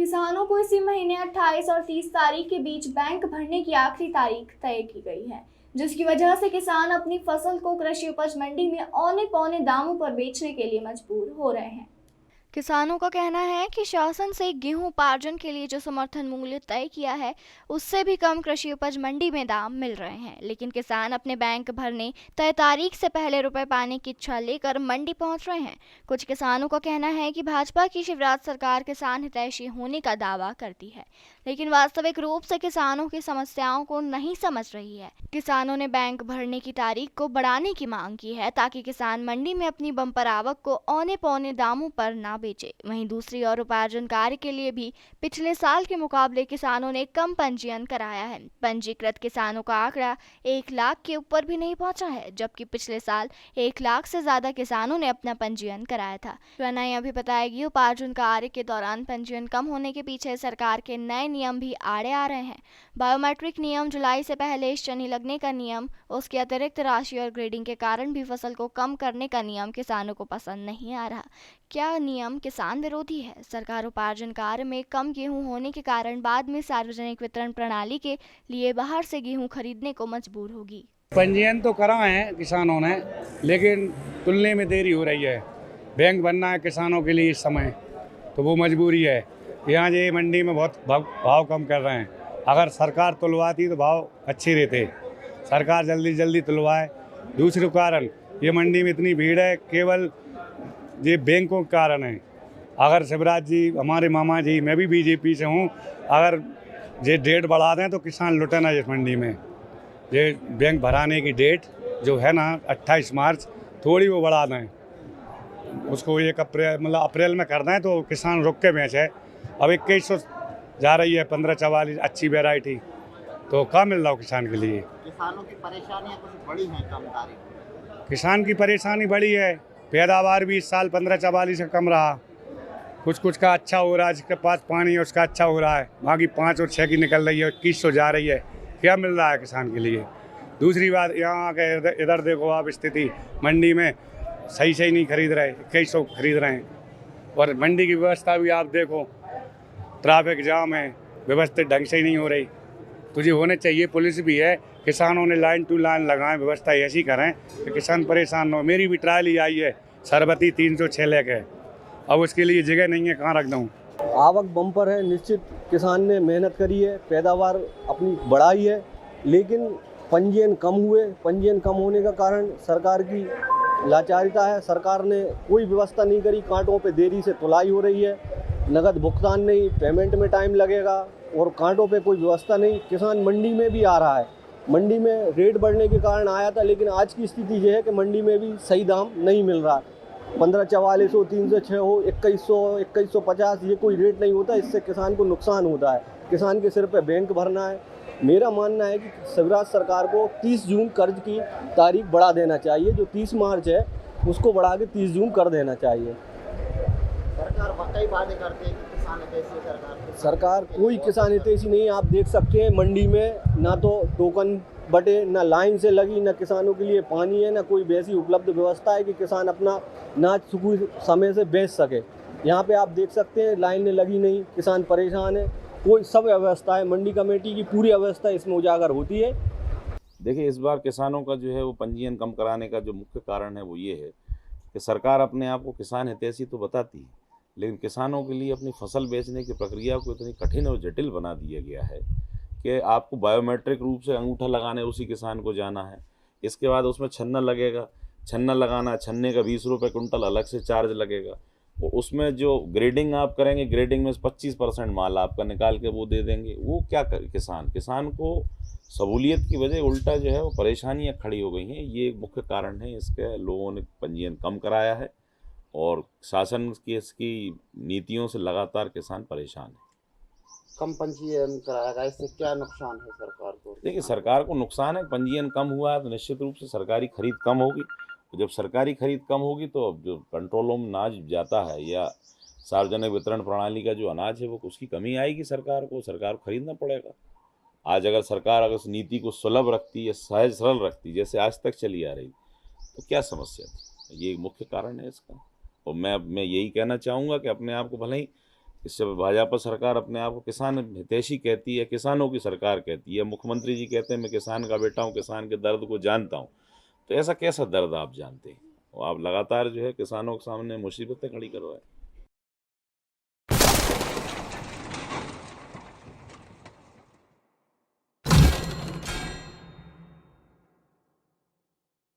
किसानों को इसी महीने 28 और 30 तारीख के बीच बैंक भरने की आखिरी तारीख तय की गई है, जिसकी वजह से किसान अपनी फसल को कृषि उपज मंडी में औने पौने दामों पर बेचने के लिए मजबूर हो रहे हैं। किसानों का कहना है कि शासन से गेहूं उपार्जन के लिए जो समर्थन मूल्य तय किया है, उससे भी कम कृषि उपज मंडी में दाम मिल रहे हैं, लेकिन किसान अपने बैंक भरने तय तारीख से पहले रुपए पाने की इच्छा लेकर मंडी पहुंच रहे हैं। कुछ किसानों का कहना है कि भाजपा की शिवराज सरकार किसान हितैषी होने का दावा करती है, लेकिन वास्तविक रूप से किसानों की समस्याओं को नहीं समझ रही है। किसानों ने बैंक भरने की तारीख को बढ़ाने की मांग की है, ताकि किसान मंडी में अपनी बम्पर आवक को औने पौने दामों पर ना बेचे। वहीं दूसरी ओर उपार्जन कार्य के लिए भी पिछले साल के मुकाबले किसानों ने कम पंजीयन कराया है। पंजीकृत किसानों का आंकड़ा 1 लाख के ऊपर भी नहीं पहुंचा है, जबकि पिछले साल 1 लाख से ज्यादा किसानों ने अपना पंजीयन कराया था। शिवनाई अभी बताएगी, उपार्जन कार्य के दौरान पंजीयन कम होने के पीछे सरकार के नए नियम भी आड़े आ रहे हैं। बायोमेट्रिक नियम, जुलाई से पहले शनि लगने का नियम, उसके अतिरिक्त राशि और ग्रेडिंग के कारण भी फसल को कम करने का नियम किसानों को पसंद नहीं आ रहा। क्या नियम किसान विरोधी है? सरकार उपार्जन कार्य में कम गेहूं होने के कारण बाद में सार्वजनिक वितरण प्रणाली के लिए बाहर से गेहूं खरीदने को मजबूर होगी। पंजीयन तो कराए हैं किसानों ने, लेकिन तुलने में देरी हो रही है। बैंक बनना है किसानों के लिए इस समय, तो वो मजबूरी है। यहाँ ये मंडी में बहुत भाव कम कर रहे हैं। अगर सरकार तुलवाती तो भाव अच्छे रहते। सरकार जल्दी जल्दी तुलवाए। दूसरे कारण, ये मंडी में इतनी भीड़ है केवल ये बैंकों के कारण है। अगर शिवराज जी, हमारे मामा जी, मैं भी बीजेपी से हूँ, अगर ये डेट बढ़ा दें तो किसान लुटे ना इस मंडी में। ये बैंक भराने की डेट जो है ना 28 मार्च, थोड़ी वो बढ़ा दें, उसको 1 अप्रैल मतलब अप्रैल में कर दें तो किसान रुक के बेचे। अब 2100 जा रही है 1544 अच्छी वैरायटी, तो कहाँ मिल रहा हो किसान के लिए। किसानों की परेशानियां कुछ बड़ी हैं कम तारीख। किसान की परेशानी बड़ी है, पैदावार भी इस साल 1544 से कम रहा। कुछ का अच्छा हो रहा है, जिसके पास पानी है उसका अच्छा हो रहा है, बाकी 5 और 6 की निकल रही है, 2100 जा रही है। क्या मिल रहा है किसान के लिए? दूसरी बात, यहाँ आके इधर देखो आप स्थिति, मंडी में सही नहीं खरीद रहे, 2100 खरीद रहे हैं। और मंडी की व्यवस्था भी आप देखो, ट्रैफिक जाम है, व्यवस्थित ढंग से ही नहीं हो रही। तुझे होने चाहिए, पुलिस भी है, किसानों ने लाइन टू लाइन लगाएं, व्यवस्था ऐसी करें कि किसान परेशान न हो। मेरी भी ट्रायल ही आई है, सरबती 306 लेक है, अब उसके लिए जगह नहीं है, कहाँ रख दूँ। आवक बम्पर है, निश्चित किसान ने मेहनत करी है, पैदावार अपनी बढ़ाई है, लेकिन पंजीयन कम हुए। पंजीयन कम होने का कारण सरकार की लाचारिता है। सरकार ने कोई व्यवस्था नहीं करी, कांटों पे देरी से तुलाई हो रही है, नगद भुगतान नहीं, पेमेंट में टाइम लगेगा और कांटों पे कोई व्यवस्था नहीं। किसान मंडी में भी आ रहा है, मंडी में रेट बढ़ने के कारण आया था, लेकिन आज की स्थिति ये है कि मंडी में भी सही दाम नहीं मिल रहा। 1544 हो, 306 हो, 2100 हो, 2150, ये कोई रेट नहीं होता। इससे किसान को नुकसान होता है। किसान के सिर पे बैंक भरना है। मेरा मानना है कि शिवराज सरकार को 30 जून कर्ज की तारीख बढ़ा देना चाहिए। जो 30 मार्च है उसको बढ़ा के 30 जून कर देना चाहिए। सरकार वाकई वादे करते हैं कि किसान हितैषी सरकार कोई किसान हितैषी नहीं है। आप देख सकते हैं मंडी में ना तो टोकन बटे, ना लाइन से लगी, ना किसानों के लिए पानी है, ना कोई वैसी उपलब्ध व्यवस्था है कि किसान अपना अनाज समय से बेच सके। यहाँ पे आप देख सकते हैं लाइनें लगी नहीं, किसान परेशान है। कोई सब व्यवस्था है, मंडी कमेटी की पूरी व्यवस्था इसमें उजागर होती है। देखिए, इस बार किसानों का जो है वो पंजीयन कम कराने का जो मुख्य कारण है वो ये है कि सरकार अपने आप को किसान हितैषी तो बताती है, लेकिन किसानों के लिए अपनी फसल बेचने की प्रक्रिया को इतनी कठिन और जटिल बना दिया गया है कि आपको बायोमेट्रिक रूप से अंगूठा लगाने उसी किसान को जाना है। इसके बाद उसमें छन्ना लगेगा, छन्ना लगाना, छन्ने का 20 रुपये कुंटल अलग से चार्ज लगेगा। और उसमें जो ग्रेडिंग आप करेंगे, ग्रेडिंग में 25% माल आपका निकाल के वो दे देंगे। वो क्या कर, किसान को सहूलियत की वजह उल्टा जो है वो परेशानियाँ खड़ी हो गई हैं। ये मुख्य कारण है इसके। लोगों ने पंजीयन कम कराया है और शासन की इसकी नीतियों से लगातार किसान परेशान है। कम पंजीयन कराएगा, इससे क्या नुकसान है सरकार को? देखिए, सरकार को नुकसान है। पंजीयन कम हुआ है तो निश्चित रूप से सरकारी खरीद कम होगी। तो जब सरकारी खरीद कम होगी तो अब जो कंट्रोलों में अनाज जाता है या सार्वजनिक वितरण प्रणाली का जो अनाज है वो उसकी कमी आएगी। सरकार को खरीदना पड़ेगा। आज अगर सरकार अगर इस नीति को सुलभ रखती या सहज सरल रखती जैसे आज तक चली आ रही तो क्या समस्या थी। ये मुख्य कारण है इसका। और मैं यही कहना चाहूँगा कि अपने आप को भले ही इससे भाजपा सरकार अपने आप को किसान हितैषी कहती है, किसानों की सरकार कहती है। मुख्यमंत्री जी कहते हैं मैं किसान का बेटा हूँ, किसान के दर्द को जानता हूँ। तो ऐसा कैसा दर्द आप जानते हैं? और आप लगातार जो है किसानों के सामने मुसीबतें खड़ी करवाएं।